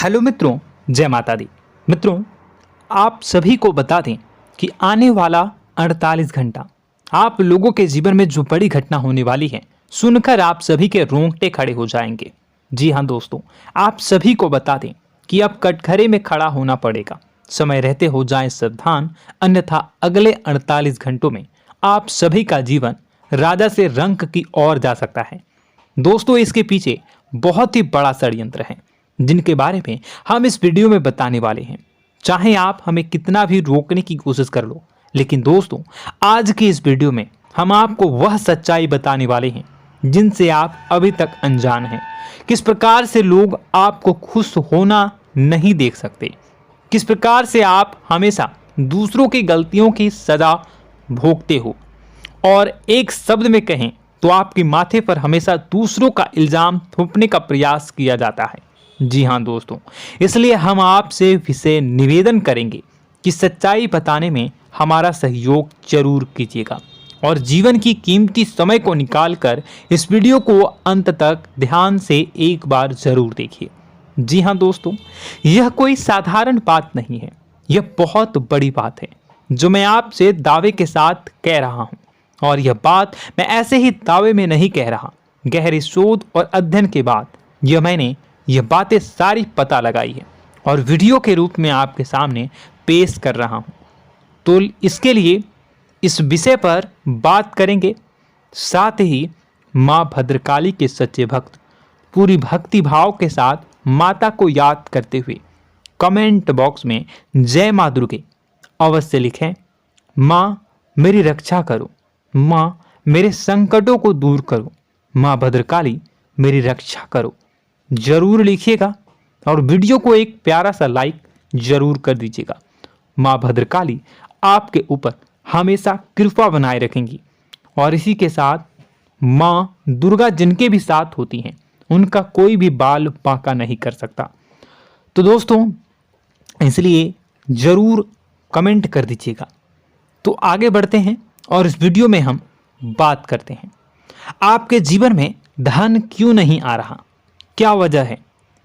Hello मित्रों, जय माता दी। मित्रों, आप सभी को बता दें कि आने वाला 48 घंटा आप लोगों के जीवन में जो बड़ी घटना होने वाली है, सुनकर आप सभी के रोंगटे खड़े हो जाएंगे। जी हाँ दोस्तों, आप सभी को बता दें कि अब कटघरे में खड़ा होना पड़ेगा। समय रहते हो जाएं सावधान, अन्यथा अगले 48 घंटों में आप सभी का जीवन राजा से रंक की ओर जा सकता है। दोस्तों, इसके पीछे बहुत ही बड़ा षड्यंत्र है जिनके बारे में हम इस वीडियो में बताने वाले हैं। चाहे आप हमें कितना भी रोकने की कोशिश कर लो, लेकिन दोस्तों आज की इस वीडियो में हम आपको वह सच्चाई बताने वाले हैं जिनसे आप अभी तक अनजान हैं। किस प्रकार से लोग आपको खुश होना नहीं देख सकते, किस प्रकार से आप हमेशा दूसरों की गलतियों की सजा भोगते हो, और एक शब्द में कहें तो आपके माथे पर हमेशा दूसरों का इल्जाम थोपने का प्रयास किया जाता है। जी हाँ दोस्तों, इसलिए हम आपसे विशेष निवेदन करेंगे कि सच्चाई बताने में हमारा सहयोग जरूर कीजिएगा और जीवन की कीमती समय को निकालकर इस वीडियो को अंत तक ध्यान से एक बार जरूर देखिए। जी हाँ दोस्तों, यह कोई साधारण बात नहीं है, यह बहुत बड़ी बात है जो मैं आपसे दावे के साथ कह रहा हूँ। और यह बात मैं ऐसे ही दावे में नहीं कह रहा, गहरी शोध और अध्ययन के बाद मैंने यह बातें सारी पता लगाई है और वीडियो के रूप में आपके सामने पेश कर रहा हूं। तो इसके लिए इस विषय पर बात करेंगे। साथ ही मां भद्रकाली के सच्चे भक्त पूरी भक्ति भाव के साथ माता को याद करते हुए कमेंट बॉक्स में जय मां दुर्गे अवश्य लिखें। मां मेरी रक्षा करो, मां मेरे संकटों को दूर करो, मां भद्रकाली मेरी रक्षा करो, जरूर लिखिएगा और वीडियो को एक प्यारा सा लाइक जरूर कर दीजिएगा। मां भद्रकाली आपके ऊपर हमेशा कृपा बनाए रखेंगी और इसी के साथ मां दुर्गा जिनके भी साथ होती हैं उनका कोई भी बाल बांका नहीं कर सकता। तो दोस्तों, इसलिए जरूर कमेंट कर दीजिएगा। तो आगे बढ़ते हैं और इस वीडियो में हम बात करते हैं, आपके जीवन में धन क्यों नहीं आ रहा, क्या वजह है।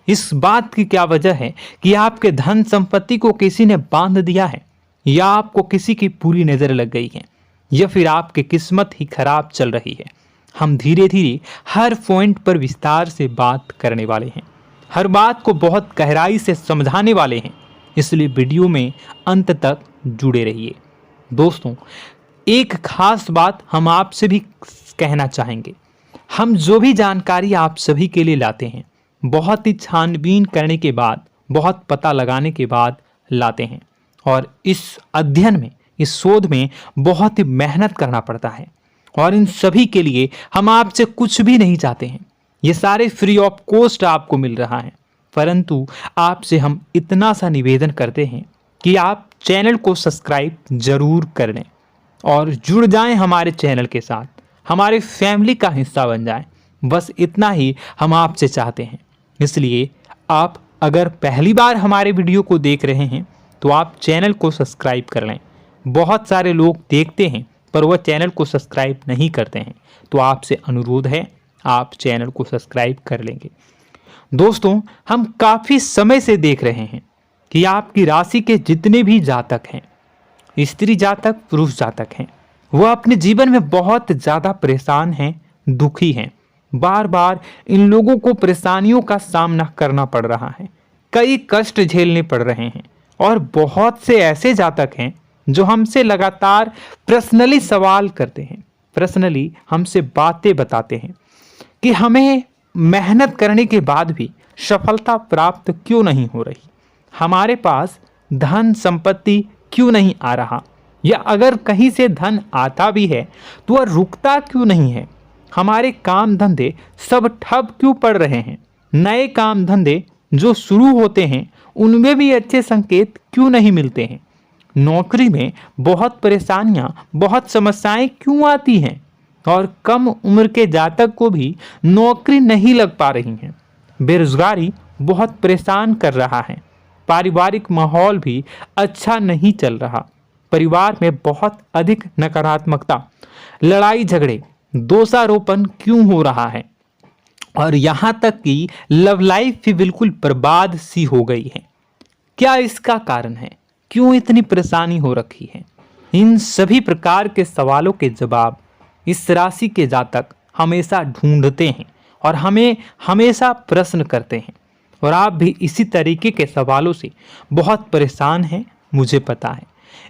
इस बात की क्या वजह है कि आपके धन संपत्ति को किसी ने बांध दिया है, या आपको किसी की पूरी नजर लग गई है, या फिर आपकी किस्मत ही खराब चल रही है। हम धीरे धीरे हर पॉइंट पर विस्तार से बात करने वाले हैं, हर बात को बहुत गहराई से समझाने वाले हैं, इसलिए वीडियो में अंत तक जुड़े रहिए। दोस्तों, एक खास बात हम आपसे भी कहना चाहेंगे, हम जो भी जानकारी आप सभी के लिए लाते हैं बहुत ही छानबीन करने के बाद, बहुत पता लगाने के बाद लाते हैं, और इस अध्ययन में, इस शोध में बहुत ही मेहनत करना पड़ता है। और इन सभी के लिए हम आपसे कुछ भी नहीं चाहते हैं, ये सारे फ्री ऑफ कॉस्ट आपको मिल रहा है, परंतु आपसे हम इतना सा निवेदन करते हैं कि आप चैनल को सब्सक्राइब जरूर कर लें और जुड़ जाएं हमारे चैनल के साथ, हमारे फैमिली का हिस्सा बन जाएं। बस इतना ही हम आपसे चाहते हैं। इसलिए आप अगर पहली बार हमारे वीडियो को देख रहे हैं तो आप चैनल को सब्सक्राइब कर लें। बहुत सारे लोग देखते हैं पर वह चैनल को सब्सक्राइब नहीं करते हैं, तो आपसे अनुरोध है आप चैनल को सब्सक्राइब कर लेंगे। दोस्तों, हम काफ़ी समय से देख रहे हैं कि आपकी राशि के जितने भी जातक हैं, स्त्री जातक, पुरुष जातक हैं, वह अपने जीवन में बहुत ज़्यादा परेशान हैं, दुखी हैं। बार बार इन लोगों को परेशानियों का सामना करना पड़ रहा है, कई कष्ट झेलने पड़ रहे हैं, और बहुत से ऐसे जातक हैं जो हमसे लगातार पर्सनली सवाल करते हैं, पर्सनली हमसे बातें बताते हैं कि हमें मेहनत करने के बाद भी सफलता प्राप्त क्यों नहीं हो रही, हमारे पास धन संपत्ति क्यों नहीं आ रहा, या अगर कहीं से धन आता भी है तो वह रुकता क्यों नहीं है, हमारे काम धंधे सब ठप क्यों पड़ रहे हैं, नए काम धंधे जो शुरू होते हैं उनमें भी अच्छे संकेत क्यों नहीं मिलते हैं, नौकरी में बहुत परेशानियां, बहुत समस्याएं क्यों आती हैं, और कम उम्र के जातक को भी नौकरी नहीं लग पा रही हैं, बेरोजगारी बहुत परेशान कर रहा है, पारिवारिक माहौल भी अच्छा नहीं चल रहा, परिवार में बहुत अधिक नकारात्मकता, लड़ाई झगड़े, दोषारोपण क्यों हो रहा है, और यहाँ तक कि लव लाइफ भी बिल्कुल बर्बाद सी हो गई है। क्या इसका कारण है? क्यों इतनी परेशानी हो रखी है? इन सभी प्रकार के सवालों के जवाब इस राशि के जातक हमेशा ढूंढते हैं और हमें हमेशा प्रश्न करते हैं। और आप भी इसी तरीके के सवालों से बहुत परेशान हैं, मुझे पता है।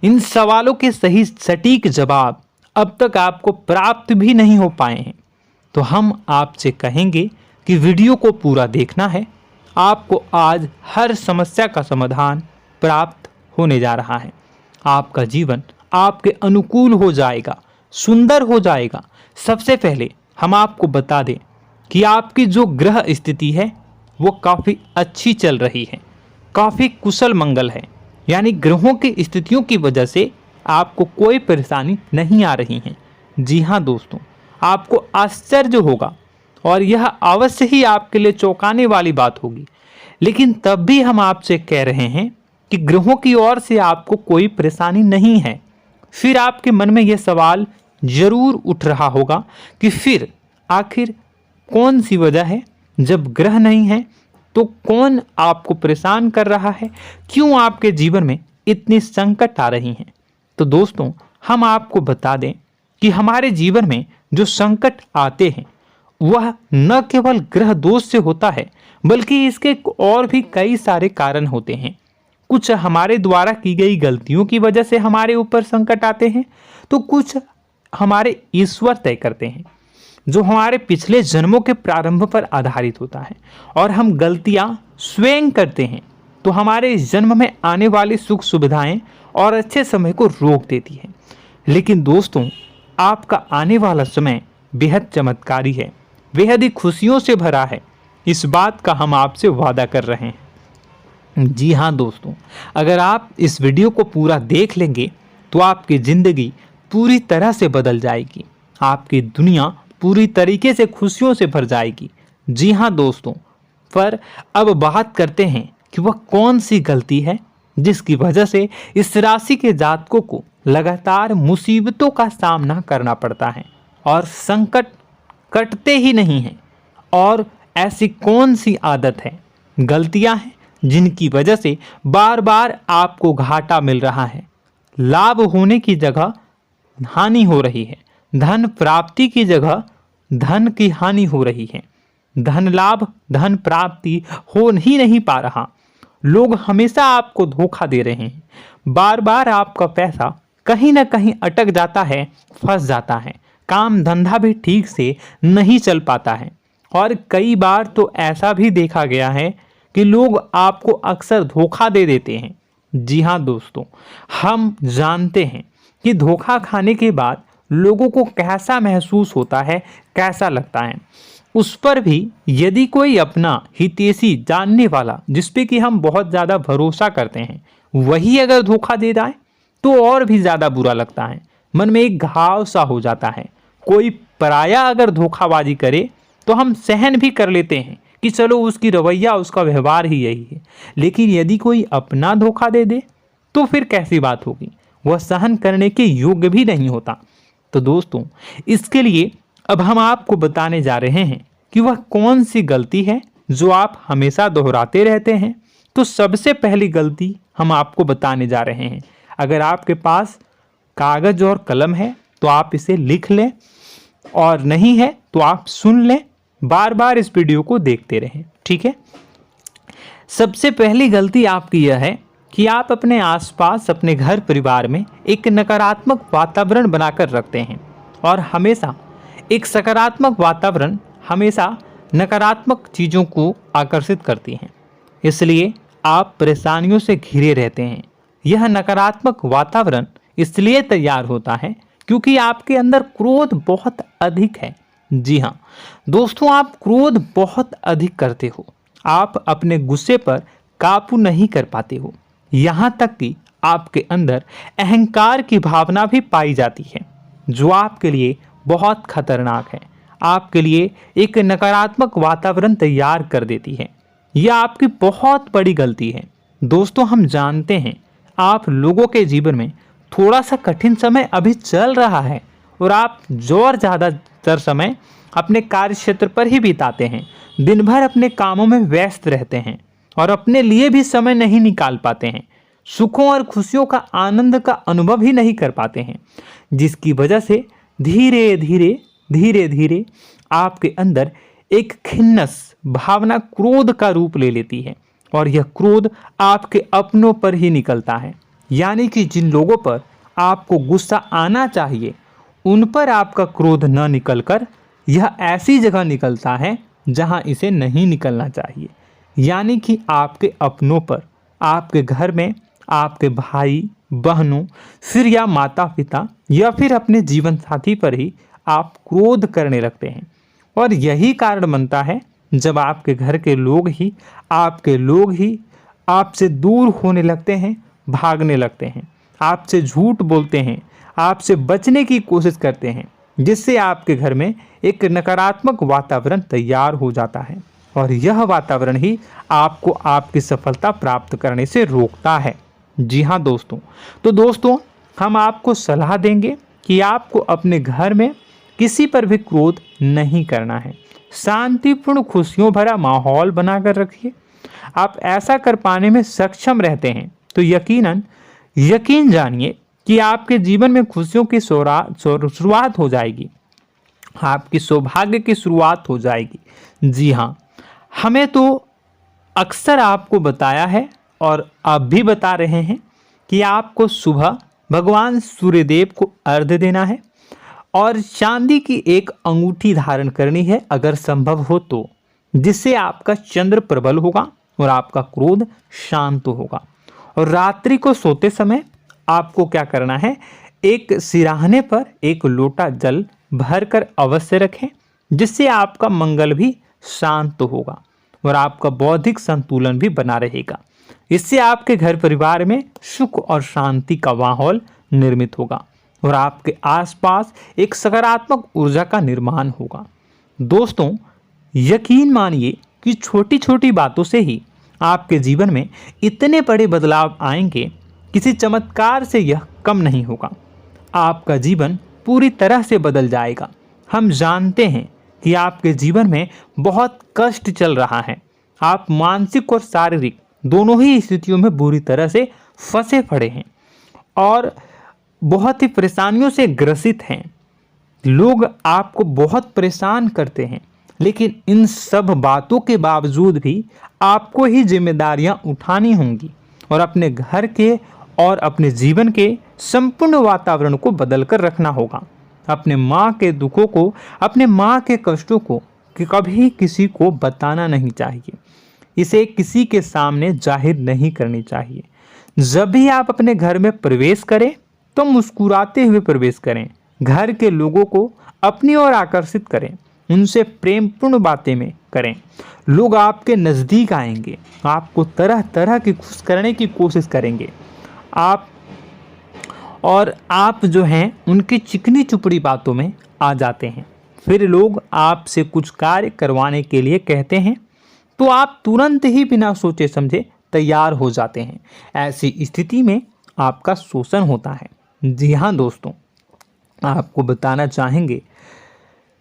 इन सवालों के सही सटीक जवाब अब तक आपको प्राप्त भी नहीं हो पाए हैं। तो हम आपसे कहेंगे कि वीडियो को पूरा देखना है। आपको आज हर समस्या का समाधान प्राप्त होने जा रहा है। आपका जीवन आपके अनुकूल हो जाएगा, सुंदर हो जाएगा। सबसे पहले हम आपको बता दें कि आपकी जो ग्रह स्थिति है वो काफ़ी अच्छी चल रही है, काफ़ी कुशल मंगल है। यानी ग्रहों की स्थितियों की वजह से आपको कोई परेशानी नहीं आ रही है। जी हाँ दोस्तों, आपको आश्चर्य होगा और यह अवश्य ही आपके लिए चौंकाने वाली बात होगी। लेकिन तब भी हम आपसे कह रहे हैं कि ग्रहों की ओर से आपको कोई परेशानी नहीं है। फिर आपके मन में यह सवाल जरूर उठ रहा होगा कि फिर आखिर कौन सी वजह है? जब ग्रह नहीं है तो कौन आपको परेशान कर रहा है? क्यों आपके जीवन में इतनी संकट आ रही हैं? तो दोस्तों, हम आपको बता दें कि हमारे जीवन में जो संकट आते हैं वह न केवल ग्रह दोष से होता है, बल्कि इसके और भी कई सारे कारण होते हैं। कुछ हमारे द्वारा की गई गलतियों की वजह से हमारे ऊपर संकट आते हैं, तो कुछ हमारे ईश्वर तय करते हैं, जो हमारे पिछले जन्मों के प्रारंभ पर आधारित होता है। और हम गलतियां स्वयं करते हैं तो हमारे इस जन्म में आने वाली सुख सुविधाएं और अच्छे समय को रोक देती है। लेकिन दोस्तों, आपका आने वाला समय बेहद चमत्कारी है, बेहद ही खुशियों से भरा है। इस बात का हम आपसे वादा कर रहे हैं। जी हाँ दोस्तों, अगर आप इस वीडियो को पूरा देख लेंगे तो आपकी ज़िंदगी पूरी तरह से बदल जाएगी, आपकी दुनिया पूरी तरीके से खुशियों से भर जाएगी। जी हाँ दोस्तों, पर अब बात करते हैं कि वह कौन सी गलती है जिसकी वजह से इस राशि के जातकों को लगातार मुसीबतों का सामना करना पड़ता है और संकट कटते ही नहीं हैं। और ऐसी कौन सी आदत है, गलतियां हैं जिनकी वजह से बार बार आपको घाटा मिल रहा है, लाभ होने की जगह हानि हो रही है, धन प्राप्ति की जगह धन की हानि हो रही है, धन लाभ धन प्राप्ति हो ही नहीं पा रहा, लोग हमेशा आपको धोखा दे रहे हैं, बार बार आपका पैसा कहीं ना कहीं अटक जाता है, फंस जाता है, काम धंधा भी ठीक से नहीं चल पाता है। और कई बार तो ऐसा भी देखा गया है कि लोग आपको अक्सर धोखा दे देते हैं। जी हाँ दोस्तों, हम जानते हैं कि धोखा खाने के बाद लोगों को कैसा महसूस होता है, कैसा लगता है। उस पर भी यदि कोई अपना हितैषी जानने वाला, जिस पे कि हम बहुत ज़्यादा भरोसा करते हैं, वही अगर धोखा दे जाए तो और भी ज़्यादा बुरा लगता है, मन में एक घाव सा हो जाता है। कोई पराया अगर धोखाबाजी करे तो हम सहन भी कर लेते हैं कि चलो उसकी रवैया, उसका व्यवहार ही यही है। लेकिन यदि कोई अपना धोखा दे दे तो फिर कैसी बात होगी, वह सहन करने के योग्य भी नहीं होता। तो दोस्तों, इसके लिए अब हम आपको बताने जा रहे हैं कि वह कौन सी गलती है जो आप हमेशा दोहराते रहते हैं। तो सबसे पहली गलती हम आपको बताने जा रहे हैं। अगर आपके पास कागज और कलम है तो आप इसे लिख लें, और नहीं है तो आप सुन लें, बार बार इस वीडियो को देखते रहें, ठीक है। सबसे पहली गलती आपकी यह है कि आप अपने आसपास, अपने घर परिवार में एक नकारात्मक वातावरण बनाकर रखते हैं। और हमेशा एक सकारात्मक वातावरण हमेशा नकारात्मक चीज़ों को आकर्षित करती हैं, इसलिए आप परेशानियों से घिरे रहते हैं। यह नकारात्मक वातावरण इसलिए तैयार होता है क्योंकि आपके अंदर क्रोध बहुत अधिक है। जी हाँ दोस्तों, आप क्रोध बहुत अधिक करते हो, आप अपने गुस्से पर काबू नहीं कर पाते हो, यहाँ तक कि आपके अंदर अहंकार की भावना भी पाई जाती है, जो आपके लिए बहुत खतरनाक है, आपके लिए एक नकारात्मक वातावरण तैयार कर देती है। यह आपकी बहुत बड़ी गलती है। दोस्तों, हम जानते हैं आप लोगों के जीवन में थोड़ा सा कठिन समय अभी चल रहा है और आप ज़्यादातर समय अपने कार्य क्षेत्र पर ही बिताते हैं, दिन भर अपने कामों में व्यस्त रहते हैं और अपने लिए भी समय नहीं निकाल पाते हैं, सुखों और खुशियों का आनंद का अनुभव ही नहीं कर पाते हैं, जिसकी वजह से धीरे धीरे धीरे धीरे आपके अंदर एक खिन्नस भावना क्रोध का रूप ले लेती है और यह क्रोध आपके अपनों पर ही निकलता है। यानी कि जिन लोगों पर आपको गुस्सा आना चाहिए उन पर आपका क्रोध न निकलकर यह ऐसी जगह निकलता है जहां इसे नहीं निकलना चाहिए। यानी कि आपके अपनों पर, आपके घर में आपके भाई बहनों, फिर या माता पिता या फिर अपने जीवन साथी पर ही आप क्रोध करने लगते हैं। और यही कारण बनता है जब आपके घर के लोग ही आपसे दूर होने लगते हैं, भागने लगते हैं, आपसे झूठ बोलते हैं, आपसे बचने की कोशिश करते हैं, जिससे आपके घर में एक नकारात्मक वातावरण तैयार हो जाता है और यह वातावरण ही आपको आपकी सफलता प्राप्त करने से रोकता है। जी हाँ दोस्तों, तो दोस्तों हम आपको सलाह देंगे कि आपको अपने घर में किसी पर भी क्रोध नहीं करना है। शांतिपूर्ण खुशियों भरा माहौल बनाकर रखिए। आप ऐसा कर पाने में सक्षम रहते हैं तो यकीन जानिए कि आपके जीवन में खुशियों की शुरुआत हो जाएगी, आपकी सौभाग्य की शुरुआत हो जाएगी। जी हाँ, हमें तो अक्सर आपको बताया है और आप भी बता रहे हैं कि आपको सुबह भगवान सूर्यदेव को अर्घ्य देना है और चांदी की एक अंगूठी धारण करनी है अगर संभव हो तो, जिससे आपका चंद्र प्रबल होगा और आपका क्रोध शांत होगा। और रात्रि को सोते समय आपको क्या करना है, एक सिराहने पर एक लोटा जल भरकर अवश्य रखें, जिससे आपका मंगल भी शांत होगा और आपका बौद्धिक संतुलन भी बना रहेगा। इससे आपके घर परिवार में सुख और शांति का माहौल निर्मित होगा और आपके आसपास एक सकारात्मक ऊर्जा का निर्माण होगा। दोस्तों यकीन मानिए कि छोटी छोटी बातों से ही आपके जीवन में इतने बड़े बदलाव आएंगे, किसी चमत्कार से यह कम नहीं होगा। आपका जीवन पूरी तरह से बदल जाएगा। हम जानते हैं कि आपके जीवन में बहुत कष्ट चल रहा है, आप मानसिक और शारीरिक दोनों ही स्थितियों में बुरी तरह से फंसे पड़े हैं और बहुत ही परेशानियों से ग्रसित हैं। लोग आपको बहुत परेशान करते हैं, लेकिन इन सब बातों के बावजूद भी आपको ही जिम्मेदारियां उठानी होंगी और अपने घर के और अपने जीवन के संपूर्ण वातावरण को बदल कर रखना होगा। अपने माँ के दुखों को, अपने माँ के कष्टों को कभी किसी को बताना नहीं चाहिए, इसे किसी के सामने जाहिर नहीं करनी चाहिए। जब भी आप अपने घर में प्रवेश करें तो मुस्कुराते हुए प्रवेश करें, घर के लोगों को अपनी ओर आकर्षित करें, उनसे प्रेमपूर्ण बातें में करें। लोग आपके नज़दीक आएंगे, आपको तरह तरह की खुश करने की कोशिश करेंगे। आप जो हैं उनकी चिकनी चुपड़ी बातों में आ जाते हैं। फिर लोग आपसे कुछ कार्य करवाने के लिए कहते हैं तो आप तुरंत ही बिना सोचे समझे तैयार हो जाते हैं। ऐसी स्थिति में आपका शोषण होता है। जी हाँ दोस्तों, आपको बताना चाहेंगे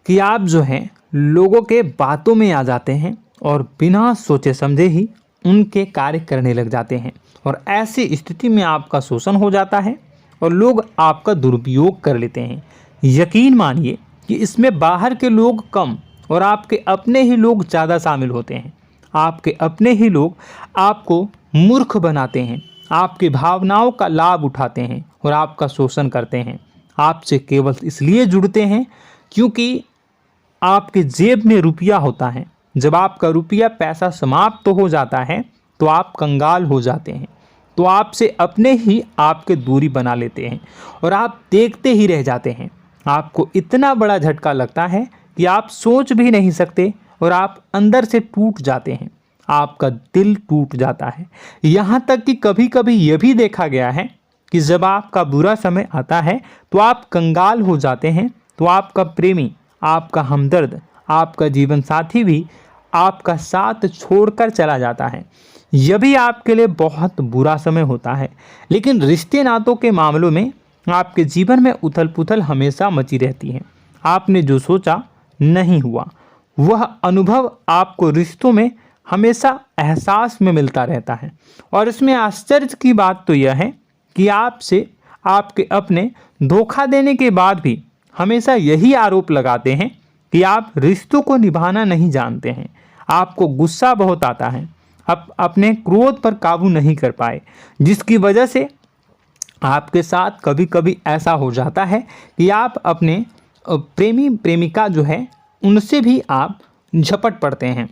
कि आप जो हैं लोगों के बातों में आ जाते हैं और बिना सोचे समझे ही उनके कार्य करने लग जाते हैं और ऐसी स्थिति में आपका शोषण हो जाता है और लोग आपका दुरुपयोग कर लेते हैं। यकीन मानिए कि इसमें बाहर के लोग कम और आपके अपने ही लोग ज़्यादा शामिल होते हैं। आपके अपने ही लोग आपको मूर्ख बनाते हैं, आपकी भावनाओं का लाभ उठाते हैं और आपका शोषण करते हैं। आपसे केवल इसलिए जुड़ते हैं क्योंकि आपके जेब में रुपया होता है। जब आपका रुपया पैसा समाप्त हो जाता है तो आप कंगाल हो जाते हैं, तो आपसे अपने ही आपके दूरी बना लेते हैं और आप देखते ही रह जाते हैं। आपको इतना बड़ा झटका लगता है कि आप सोच भी नहीं सकते और आप अंदर से टूट जाते हैं, आपका दिल टूट जाता है। यहाँ तक कि कभी कभी यह भी देखा गया है कि जब आपका बुरा समय आता है तो आप कंगाल हो जाते हैं, तो आपका प्रेमी, आपका हमदर्द, आपका जीवन साथी भी आपका साथ छोड़कर चला जाता है। यह भी आपके लिए बहुत बुरा समय होता है। लेकिन रिश्ते नातों के मामलों में आपके जीवन में उथल पुथल हमेशा मची रहती है। आपने जो सोचा नहीं हुआ। वह अनुभव आपको रिश्तों में हमेशा एहसास में मिलता रहता है। और इसमें आश्चर्य की बात तो यह है कि आपसे आपके अपने धोखा देने के बाद भी हमेशा यही आरोप लगाते हैं कि आप रिश्तों को निभाना नहीं जानते हैं। आपको गुस्सा बहुत आता है, आप अपने क्रोध पर काबू नहीं कर पाए, जिसकी वजह से आपके साथ कभी कभी ऐसा हो जाता है कि आप अपने प्रेमी प्रेमिका जो है उनसे भी आप झपट पड़ते हैं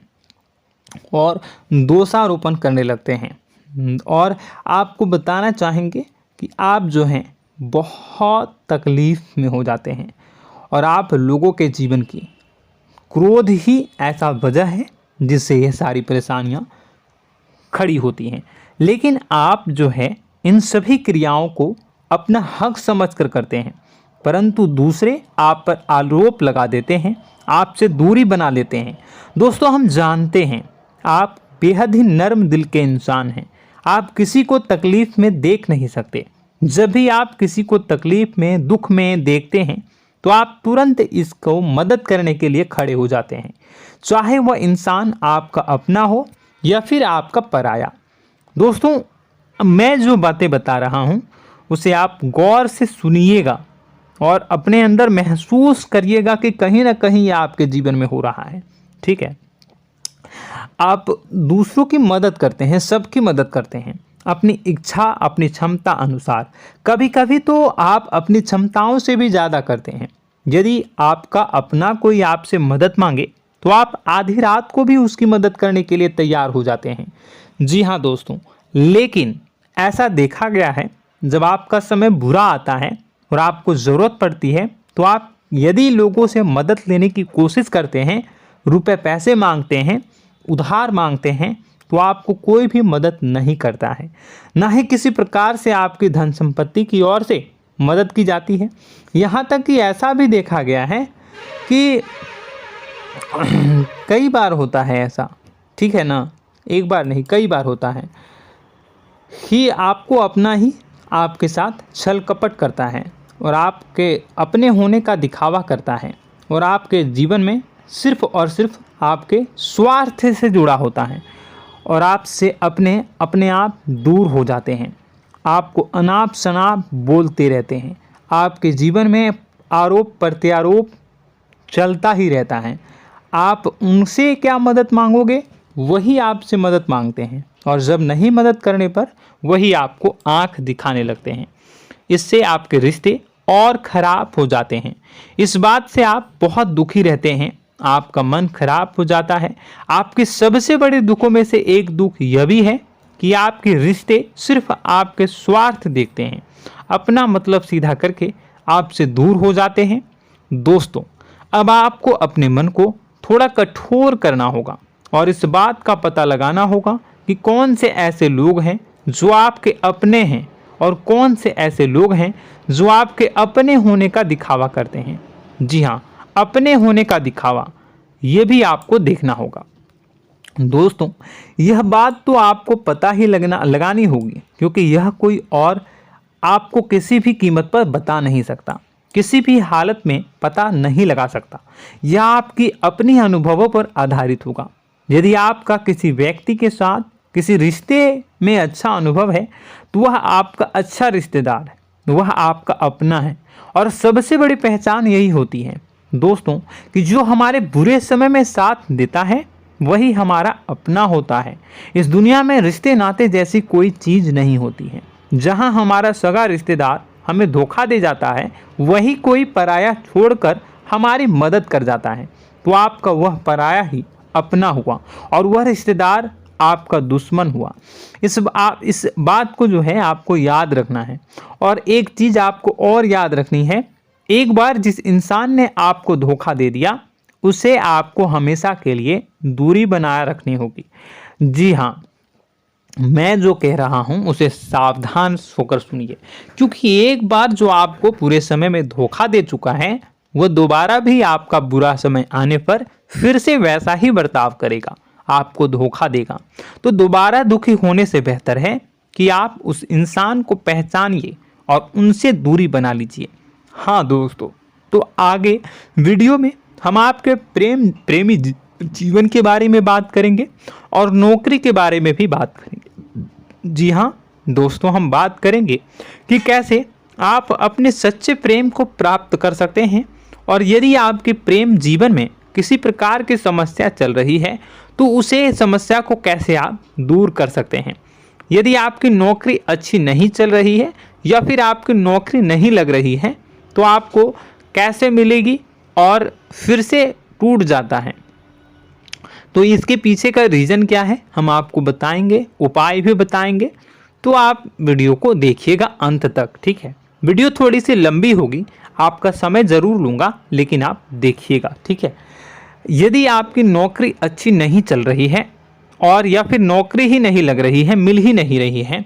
और दोषारोपण करने लगते हैं। और आपको बताना चाहेंगे कि आप जो हैं बहुत तकलीफ़ में हो जाते हैं और आप लोगों के जीवन की क्रोध ही ऐसा वजह है जिससे ये सारी परेशानियां खड़ी होती हैं। लेकिन आप जो है इन सभी क्रियाओं को अपना हक समझकर करते हैं, परंतु दूसरे आप पर आरोप लगा देते हैं, आपसे दूरी बना लेते हैं। दोस्तों, हम जानते हैं आप बेहद ही नर्म दिल के इंसान हैं। आप किसी को तकलीफ़ में देख नहीं सकते। जब भी आप किसी को तकलीफ़ में, दुख में देखते हैं तो आप तुरंत इसको मदद करने के लिए खड़े हो जाते हैं, चाहे वह इंसान आपका अपना हो या फिर आपका पराया। दोस्तों, मैं जो बातें बता रहा हूँ उसे आप गौर से सुनिएगा और अपने अंदर महसूस करिएगा कि कहीं ना कहीं यह आपके जीवन में हो रहा है। ठीक है, आप दूसरों की मदद करते हैं, सबकी मदद करते हैं अपनी इच्छा, अपनी क्षमता अनुसार। कभी कभी तो आप अपनी क्षमताओं से भी ज़्यादा करते हैं। यदि आपका अपना कोई आपसे मदद मांगे तो आप आधी रात को भी उसकी मदद करने के लिए तैयार हो जाते हैं। जी हाँ दोस्तों, लेकिन ऐसा देखा गया है जब आपका समय बुरा आता है और आपको ज़रूरत पड़ती है तो आप यदि लोगों से मदद लेने की कोशिश करते हैं, रुपए पैसे मांगते हैं, उधार मांगते हैं, तो आपको कोई भी मदद नहीं करता है। ना ही किसी प्रकार से आपकी धन संपत्ति की ओर से मदद की जाती है। यहाँ तक कि ऐसा भी देखा गया है कि कई बार होता है ऐसा, ठीक है ना, एक बार नहीं कई बार होता है कि आपको अपना ही आपके साथ छल कपट करता है और आपके अपने होने का दिखावा करता है और आपके जीवन में सिर्फ और सिर्फ आपके स्वार्थ से जुड़ा होता है और आपसे अपने आप दूर हो जाते हैं। आपको अनाप शनाप बोलते रहते हैं। आपके जीवन में आरोप प्रत्यारोप चलता ही रहता है। आप उनसे क्या मदद मांगोगे, वही आपसे मदद मांगते हैं और जब नहीं मदद करने पर वही आपको आंख दिखाने लगते हैं। इससे आपके रिश्ते और ख़राब हो जाते हैं। इस बात से आप बहुत दुखी रहते हैं, आपका मन खराब हो जाता है। आपके सबसे बड़े दुखों में से एक दुख यह भी है कि आपके रिश्ते सिर्फ आपके स्वार्थ देखते हैं, अपना मतलब सीधा करके आपसे दूर हो जाते हैं। दोस्तों, अब आपको अपने मन को थोड़ा कठोर करना होगा और इस बात का पता लगाना होगा कि कौन से ऐसे लोग हैं जो आपके अपने हैं और कौन से ऐसे लोग हैं जो आपके अपने होने का दिखावा करते हैं। जी हाँ, अपने होने का दिखावा, ये भी आपको देखना होगा। दोस्तों, यह बात तो आपको पता ही लगानी होगी, क्योंकि यह कोई और आपको किसी भी कीमत पर बता नहीं सकता, किसी भी हालत में पता नहीं लगा सकता। यह आपकी अपनी अनुभवों पर आधारित होगा। यदि आपका किसी व्यक्ति के साथ किसी रिश्ते में अच्छा अनुभव है तो वह आपका अच्छा रिश्तेदार है, वह आपका अपना है। और सबसे बड़ी पहचान यही होती है दोस्तों कि जो हमारे बुरे समय में साथ देता है वही हमारा अपना होता है। इस दुनिया में रिश्ते नाते जैसी कोई चीज़ नहीं होती है। जहां हमारा सगा रिश्तेदार हमें धोखा दे जाता है, वही कोई पराया छोड़कर हमारी मदद कर जाता है, तो आपका वह पराया ही अपना हुआ और वह रिश्तेदार आपका दुश्मन हुआ। इस बात को जो है आपको याद रखना है। और एक चीज़ आपको और याद रखनी है, एक बार जिस इंसान ने आपको धोखा दे दिया उसे आपको हमेशा के लिए दूरी बनाए रखनी होगी। जी हाँ, मैं जो कह रहा हूँ उसे सावधान होकर सुनिए, क्योंकि एक बार जो आपको पूरे समय में धोखा दे चुका है वह दोबारा भी आपका बुरा समय आने पर फिर से वैसा ही बर्ताव करेगा, आपको धोखा देगा। तो दोबारा दुखी होने से बेहतर है कि आप उस इंसान को पहचानिए और उनसे दूरी बना लीजिए। हाँ दोस्तों, तो आगे वीडियो में हम आपके प्रेमी जीवन के बारे में बात करेंगे और नौकरी के बारे में भी बात करेंगे। जी हाँ दोस्तों, हम बात करेंगे कि कैसे आप अपने सच्चे प्रेम को प्राप्त कर सकते हैं, और यदि आपके प्रेम जीवन में किसी प्रकार की समस्या चल रही है तो उसे समस्या को कैसे आप दूर कर सकते हैं। यदि आपकी नौकरी अच्छी नहीं चल रही है या फिर आपकी नौकरी नहीं लग रही है तो आपको कैसे मिलेगी और फिर से टूट जाता है, तो इसके पीछे का रीज़न क्या है हम आपको बताएंगे, उपाय भी बताएंगे। तो आप वीडियो को देखिएगा अंत तक, ठीक है। वीडियो थोड़ी सी लंबी होगी, आपका समय ज़रूर लूँगा, लेकिन आप देखिएगा, ठीक है। यदि आपकी नौकरी अच्छी नहीं चल रही है और या फिर नौकरी ही नहीं लग रही है, मिल ही नहीं रही है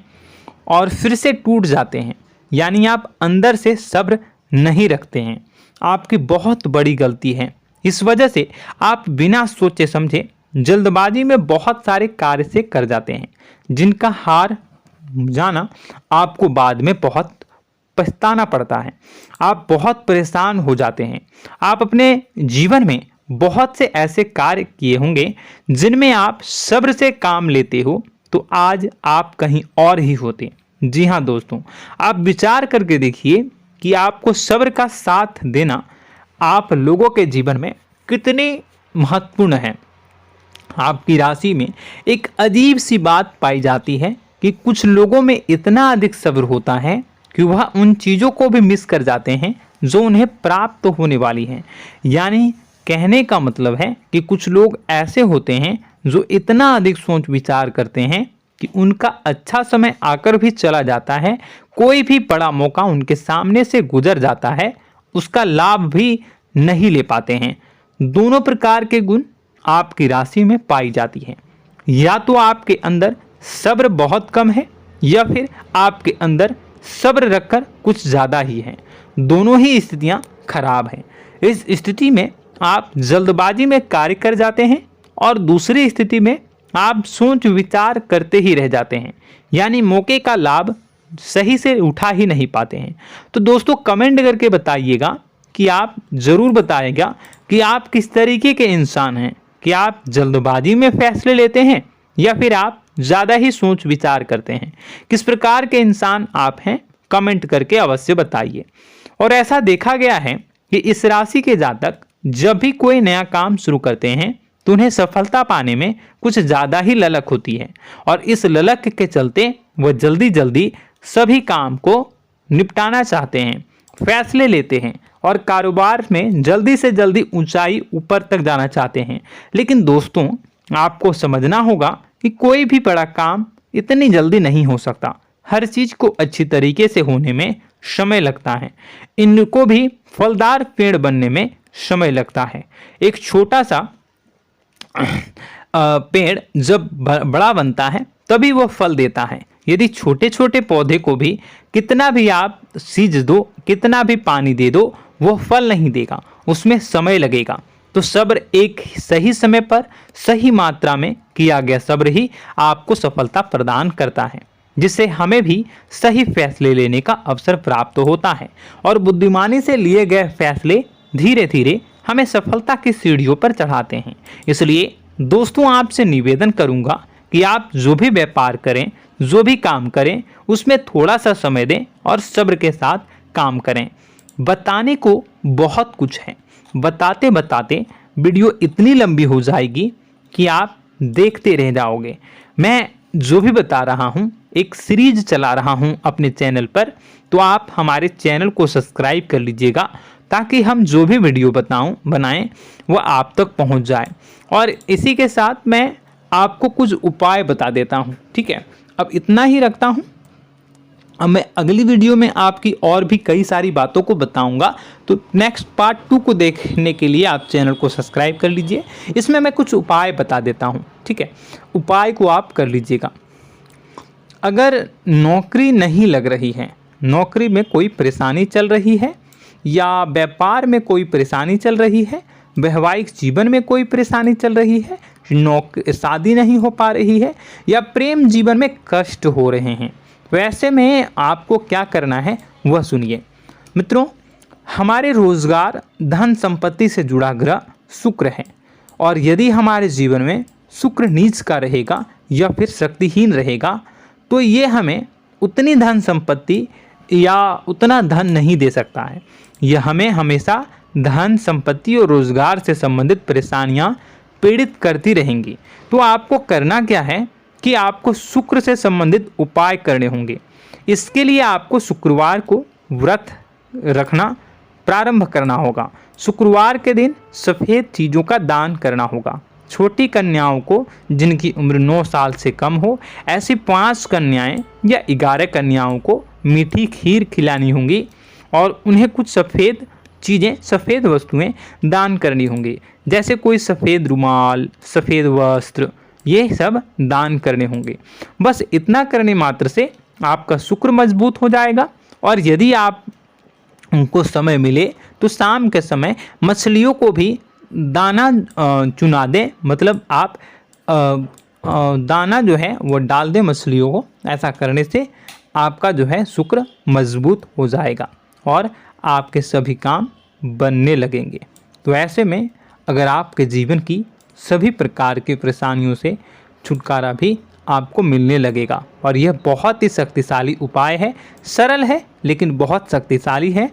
और फिर से टूट जाते हैं, यानी आप अंदर से सब्र नहीं रखते हैं, आपकी बहुत बड़ी गलती है। इस वजह से आप बिना सोचे समझे जल्दबाजी में बहुत सारे कार्य से कर जाते हैं, जिनका हार जाना आपको बाद में बहुत पछताना पड़ता है। आप बहुत परेशान हो जाते हैं। आप अपने जीवन में बहुत से ऐसे कार्य किए होंगे जिनमें आप सब्र से काम लेते हो, तो आज आप कहीं और ही होते। जी हाँ दोस्तों, आप विचार करके देखिए कि आपको सब्र का साथ देना आप लोगों के जीवन में कितने महत्वपूर्ण है। आपकी राशि में एक अजीब सी बात पाई जाती है कि कुछ लोगों में इतना अधिक सब्र होता है कि वह उन चीज़ों को भी मिस कर जाते हैं जो उन्हें प्राप्त होने वाली हैं। यानी कहने का मतलब है कि कुछ लोग ऐसे होते हैं जो इतना अधिक सोच विचार करते हैं कि उनका अच्छा समय आकर भी चला जाता है, कोई भी बड़ा मौका उनके सामने से गुजर जाता है, उसका लाभ भी नहीं ले पाते हैं। दोनों प्रकार के गुण आपकी राशि में पाई जाती है। या तो आपके अंदर सब्र बहुत कम है या फिर आपके अंदर सब्र रखकर कुछ ज़्यादा ही है। दोनों ही स्थितियाँ खराब हैं। इस स्थिति में आप जल्दबाजी में कार्य कर जाते हैं और दूसरी स्थिति में आप सोच विचार करते ही रह जाते हैं, यानी मौके का लाभ सही से उठा ही नहीं पाते हैं। तो दोस्तों कमेंट करके बताइएगा कि आप ज़रूर बताइएगा कि आप किस तरीके के इंसान हैं, कि आप जल्दबाजी में फैसले लेते हैं या फिर आप ज़्यादा ही सोच विचार करते हैं। किस प्रकार के इंसान आप हैं, कमेंट करके अवश्य बताइए। और ऐसा देखा गया है कि इस राशि के जातक जब भी कोई नया काम शुरू करते हैं तो उन्हें सफलता पाने में कुछ ज़्यादा ही ललक होती है, और इस ललक के चलते वह जल्दी जल्दी सभी काम को निपटाना चाहते हैं, फैसले लेते हैं और कारोबार में जल्दी से जल्दी ऊंचाई ऊपर तक जाना चाहते हैं। लेकिन दोस्तों आपको समझना होगा कि कोई भी बड़ा काम इतनी जल्दी नहीं हो सकता। हर चीज़ को अच्छी तरीके से होने में समय लगता है। इनको भी फलदार पेड़ बनने में समय लगता है। एक छोटा सा पेड़ जब बड़ा बनता है तभी वो फल देता है। यदि छोटे छोटे पौधे को भी कितना भी आप सींच दो, कितना भी पानी दे दो, वो फल नहीं देगा, उसमें समय लगेगा। तो सब्र एक सही समय पर सही मात्रा में किया गया सब्र ही आपको सफलता प्रदान करता है, जिससे हमें भी सही फैसले लेने का अवसर प्राप्त होता है। और बुद्धिमानी से लिए गए फैसले धीरे धीरे हमें सफलता की सीढ़ियों पर चढ़ाते हैं। इसलिए दोस्तों आपसे निवेदन करूंगा कि आप जो भी व्यापार करें, जो भी काम करें, उसमें थोड़ा सा समय दें और सब्र के साथ काम करें। बताने को बहुत कुछ है, बताते बताते वीडियो इतनी लंबी हो जाएगी कि आप देखते रह जाओगे। मैं जो भी बता रहा हूँ एक सीरीज चला रहा हूँ अपने चैनल पर, तो आप हमारे चैनल को सब्सक्राइब कर लीजिएगा ताकि हम जो भी वीडियो बनाएं वो आप तक पहुँच जाए। और इसी के साथ मैं आपको कुछ उपाय बता देता हूँ, ठीक है। अब इतना ही रखता हूँ। अब मैं अगली वीडियो में आपकी और भी कई सारी बातों को बताऊंगा, तो नेक्स्ट पार्ट 2 को देखने के लिए आप चैनल को सब्सक्राइब कर लीजिए। इसमें मैं कुछ उपाय बता देता हूं, ठीक है। उपाय को आप कर लीजिएगा। अगर नौकरी नहीं लग रही है, नौकरी में कोई परेशानी चल रही है, या व्यापार में कोई परेशानी चल रही है, वैवाहिक जीवन में कोई परेशानी चल रही है, शादी नहीं हो पा रही है, या प्रेम जीवन में कष्ट हो रहे हैं, वैसे में आपको क्या करना है वह सुनिए। मित्रों, हमारे रोजगार धन संपत्ति से जुड़ा ग्रह शुक्र है, और यदि हमारे जीवन में शुक्र नीच का रहेगा या फिर शक्तिहीन रहेगा तो ये हमें उतनी धन संपत्ति या उतना धन नहीं दे सकता है। यह हमें हमेशा धन संपत्ति और रोजगार से संबंधित परेशानियां पीड़ित करती रहेंगी। तो आपको करना क्या है कि आपको शुक्र से संबंधित उपाय करने होंगे। इसके लिए आपको शुक्रवार को व्रत रखना प्रारंभ करना होगा। शुक्रवार के दिन सफ़ेद चीज़ों का दान करना होगा। छोटी कन्याओं को जिनकी उम्र 9 साल से कम हो, ऐसी 5 कन्याएं या 11 कन्याओं को मीठी खीर खिलानी होंगी और उन्हें कुछ सफ़ेद चीज़ें, सफ़ेद वस्तुएं दान करनी होंगी, जैसे कोई सफ़ेद रुमाल, सफ़ेद वस्त्र, ये सब दान करने होंगे। बस इतना करने मात्र से आपका शुक्र मजबूत हो जाएगा। और यदि आप उनको समय मिले तो शाम के समय मछलियों को भी दाना चुना दें, मतलब आप दाना जो है वो डाल दें मछलियों को। ऐसा करने से आपका जो है शुक्र मजबूत हो जाएगा और आपके सभी काम बनने लगेंगे। तो ऐसे में अगर आपके जीवन की सभी प्रकार की परेशानियों से छुटकारा भी आपको मिलने लगेगा। और यह बहुत ही शक्तिशाली उपाय है, सरल है लेकिन बहुत शक्तिशाली है।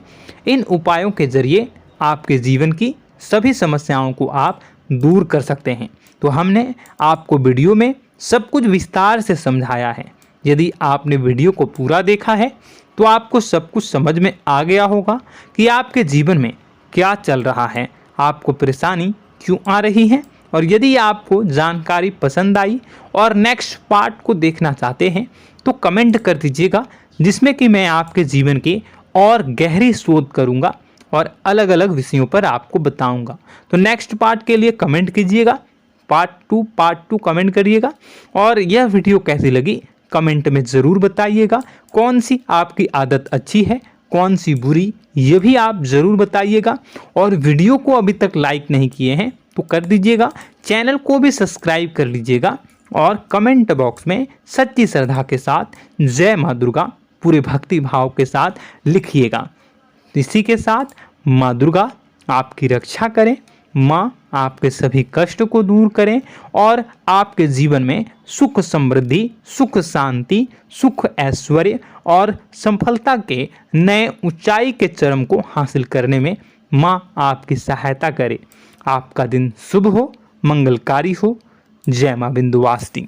इन उपायों के जरिए आपके जीवन की सभी समस्याओं को आप दूर कर सकते हैं। तो हमने आपको वीडियो में सब कुछ विस्तार से समझाया है। यदि आपने वीडियो को पूरा देखा है तो आपको सब कुछ समझ में आ गया होगा कि आपके जीवन में क्या चल रहा है, आपको परेशानी क्यों आ रही है। और यदि आपको जानकारी पसंद आई और नेक्स्ट पार्ट को देखना चाहते हैं तो कमेंट कर दीजिएगा, जिसमें कि मैं आपके जीवन की और गहरी शोध करूंगा और अलग अलग विषयों पर आपको बताऊंगा। तो नेक्स्ट पार्ट के लिए कमेंट कीजिएगा, पार्ट टू कमेंट करिएगा। और यह वीडियो कैसी लगी कमेंट में ज़रूर बताइएगा। कौन सी आपकी आदत अच्छी है, कौन सी बुरी, ये भी आप ज़रूर बताइएगा। और वीडियो को अभी तक लाइक नहीं किए हैं तो कर दीजिएगा, चैनल को भी सब्सक्राइब कर लीजिएगा और कमेंट बॉक्स में सच्ची श्रद्धा के साथ जय माँ दुर्गा पूरे भक्ति भाव के साथ लिखिएगा। इसी के साथ माँ दुर्गा आपकी रक्षा करें, माँ आपके सभी कष्ट को दूर करें और आपके जीवन में सुख समृद्धि, सुख शांति, सुख ऐश्वर्य और सफलता के नए ऊंचाई के चरम को हासिल करने में माँ आपकी सहायता करे। आपका दिन शुभ हो, मंगलकारी हो। जय माँ विंध्यवासिनी।